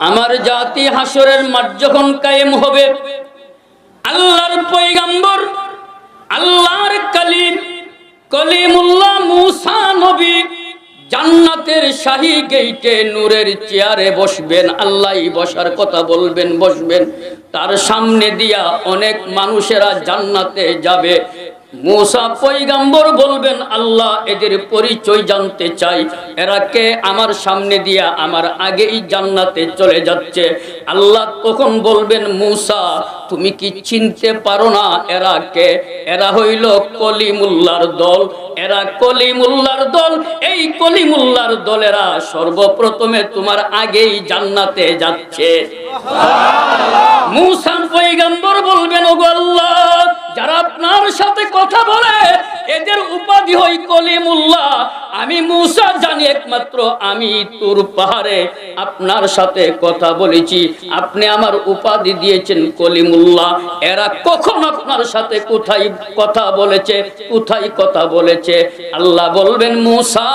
আমার জাতি হাসরের মাঠ যখন কায়েম হবে, আল্লাহর পয়গম্বর, আল্লাহর কলিমুল্লাহ মুসা নবী জান্নাতের শাহী গেইটে নূরের চেয়ারে বসবেন। আল্লাহই বসার কথা বলবেন, বসবেন। তার সামনে দিয়া অনেক মানুষেরা জান্নাতে যাবে। মুসা পয়গম্বর বলবেন, আল্লাহ এদের পরিচয় জানতে চাই, এরা কে আমার সামনে দিয়া আমার আগেই জান্নাতে চলে যাচ্ছে। আল্লাহ তখন বলবেন, মুসা তুমি কি চিনতে পারো না এরা কে? এরা হইল কলিমুল্লাহর দল, এরা কলিমুল্লাহর দল। এই কলিমুল্লাহর দলেরা সর্বপ্রথমে তোমার আগেই জান্নাতে যাচ্ছে। মুসা পয়গম্বর বলবেন, ওগো আল্লাহ, যারা আপনার সাথে কথা বলে এদের উপাধি হয় কলিমুল্লাহ। আমি মুসা জানি একমাত্র আমি তুর পাহাড়ে আপনার সাথে কথা বলেছি, আপনি আমার উপাধি দিয়েছেন কলিমুল্লাহ। এরা কখন আপনার সাথে কোথায় কথা বলেছে, কোথায় কথা বলেছে? আল্লাহ বলবেন, মুসা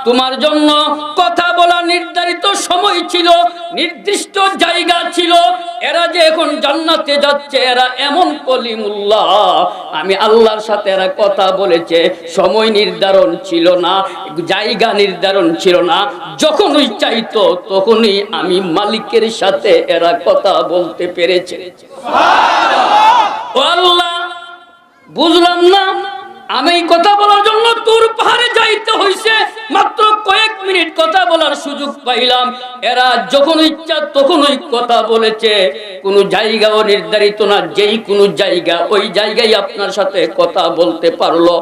তোমার জন্য কথা বলা নির্ধারিত সময় ছিল, নির্দিষ্ট জায়গা ছিল। এরা যে এখন জান্নাতে যাচ্ছে, এরা এমন কলিমুল্লাহ, আমি আল্লাহর সাথে এরা কথা বলেছে। সময় নির্ধারণ ছিল না, জায়গা নির্ধারণ ছিল না। যখনই চাইতো তখনই আমি মালিকের সাথে এরা কথা বলতে পেরেছে। ও আল্লাহ, বুঝলাম না, আমি কথা বলার জন্য তুর পাহাড়ে যাইতে হইছে, মাত্র কয়েক মিনিট কথা বলার সুযোগ পাইলাম। এরা যখন ইচ্ছা তখনই কথা বলেছে, কোনো জায়গাও নির্ধারিত না, যেই কোনো জায়গা, ওই জায়গায় আপনার সাথে কথা বলতে পারলো।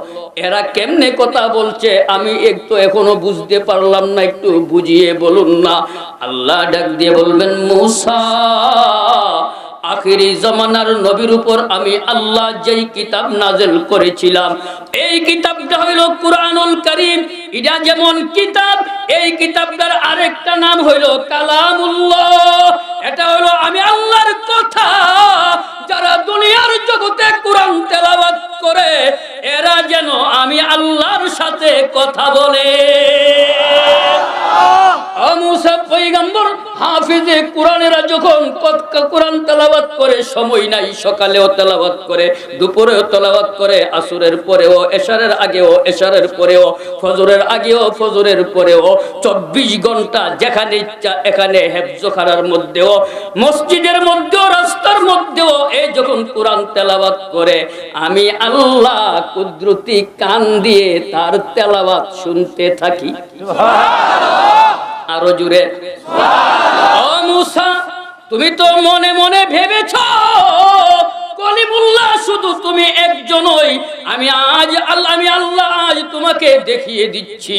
এরা কেমনে কথা বলছে আমি একটু এখনো বুঝতে পারলাম না, একটু বুঝিয়ে বলুন না। আল্লাহ ডাক দিয়ে বলবেন, মুসা আখিরি জামানার নবীর উপর আমি আল্লাহ যেই কিতাব নাযিল করেছিলাম, এই কিতাবটা হইল কুরআনুল কারীম। এটা যেমন কিতাব, এই কিতাবটার আরেকটা নাম হইল কালামুল্লাহ। এটা হলো আমি আল্লাহর কথা। যারা দুনিয়ার জগতে কোরআন তেলাওয়াত করে, এরা যেন আমি আল্লাহর সাথে কথা বলে। মুসা পয়গম্বর হাফিজে কোরআনেরা যখন কোরআন তেলাওয়াত করে, সময় নাই, সকালেও তেলাওয়াত করে, দুপুরেও তেলাওয়াত করে, আসরের পরেও, এশারের আগেও, এশারের পরেও, ফজরের আগেও, ফজরের পরেও, 24 ঘন্টা যেখানে ইচ্ছা এখানে, হেফজখানার মধ্যেও, মসজিদের মধ্যেও, রাস্তার মধ্যেও এই যখন কোরআন তেলাওয়াত করে, আমি আল্লাহ কুদরতি কান দিয়ে তার তেলাওয়াত শুনতে থাকি। আরো জুড়ে, ও মুসা, তুমি তো মনে মনে ভেবেছ কলিমুল্লাহ শুধু তুমি একজনই। আমি আল্লাহ আজ তোমাকে দেখিয়ে দিচ্ছি,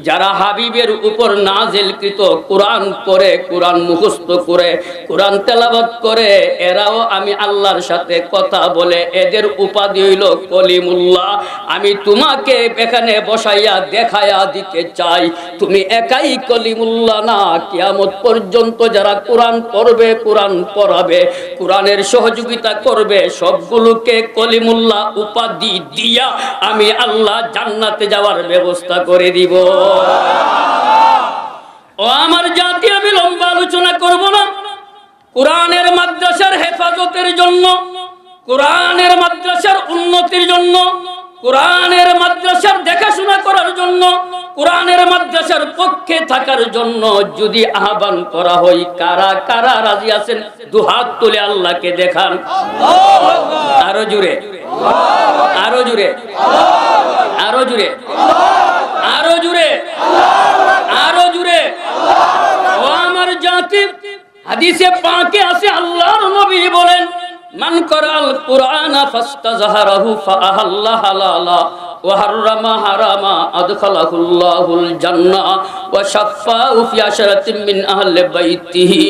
যারা হাবিবের উপর নাজিলকৃত কোরআন পড়ে, কোরআন মুখস্থ করে, কোরআন তেলাওয়াত করে, এরাও আমি আল্লাহর সাথে কথা বলে। এদের উপাধি হইল কলিমুল্লাহ। আমি তোমাকে এখানে বসাইয়া দেখাইয়া দিতে চাই, তুমি একাই কলিমুল্লাহ না। কিয়ামত পর্যন্ত যারা কোরআন পড়বে, কোরআন পড়াবে, কোরআনের সহযোগিতা করবে, সবগুলোকে কলিমুল্লাহ উপাধি দিয়া আমি আল্লাহ জান্নাতে যাওয়ার ব্যবস্থা করে দিব। ও আমার জাতি, আমি লম্বা আলোচনা করব না। কোরআনের মাদ্রাসার হেফাজতের জন্য, কোরআনের মাদ্রাসার উন্নতির জন্য, কোরআনের মাদ্রাসার দেখাশোনা করার জন্য, কোরআনের মাদ্রাসার পক্ষে থাকার জন্য যদি আহ্বান করা হয়, কারা কারা রাজি আছেন? দুহাত তুলে আল্লাহকে দেখান। আরো জুড়ে, আরো জুড়ে, আরো জুড়ে, আরো জুড়ে, আরো জুড়ে। ও আমার জাতি, হাদিসে পাকে আছে, আল্লাহর নবী বলেন, মান করাল কুরআনা ফাস্তাযহারাহু ফাআহাল্লা হালালা ওয়া হাররামা হারামা আদখালাহুল্লাহুল জান্নাহ ওয়া শাফাউ ফি আশরাতিন মিন আহলি বাইতিহি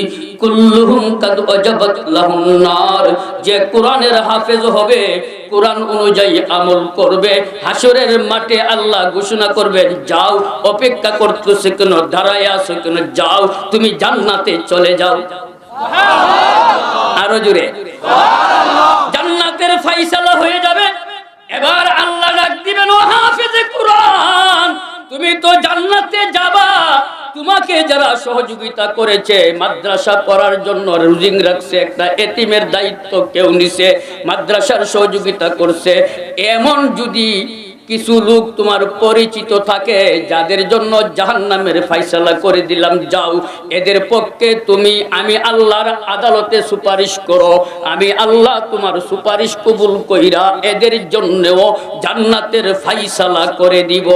কুল্লুহুম কাদ ওয়াজাবাত লাহুন নার। যে কোরআনের হাফেজ হবে, কোরআন অনুযায়ী আমল করবে, হাসরের মাঠে আল্লাহ ঘোষণা করবেন, যাও, অপেক্ষা করতেছে কেন, দাঁড়ায় আছো কেন, যাও, তুমি জান্নাতে চলে যাও। আরো জুড়ে, জান্নাতের ফয়সালা হয়ে যাবে। এবার আল্লাহ ডাক দিবেন, ও হাফেজে কোরআন, তুমি তো জান্নাতে যাবা, তোমাকে যারা সহযোগিতা করেছে, মাদ্রাসা পড়ার জন্য রুজিং রাখছে, একটা এতিমের দায়িত্ব কেউ নিছে, মাদ্রাসার সহযোগিতা করছে, এমন যদি কিছু লোক তোমার পরিচিত থাকে যাদের জন্য জাহান্নামের ফয়সালা করে দিলাম, যাও এদের পক্ষে আমি আল্লাহর আদালতে সুপারিশ করো, আমি আল্লাহ তোমার সুপারিশ কবুল কইরা এদের জন্যও জান্নাতের ফয়সালা করে দিব।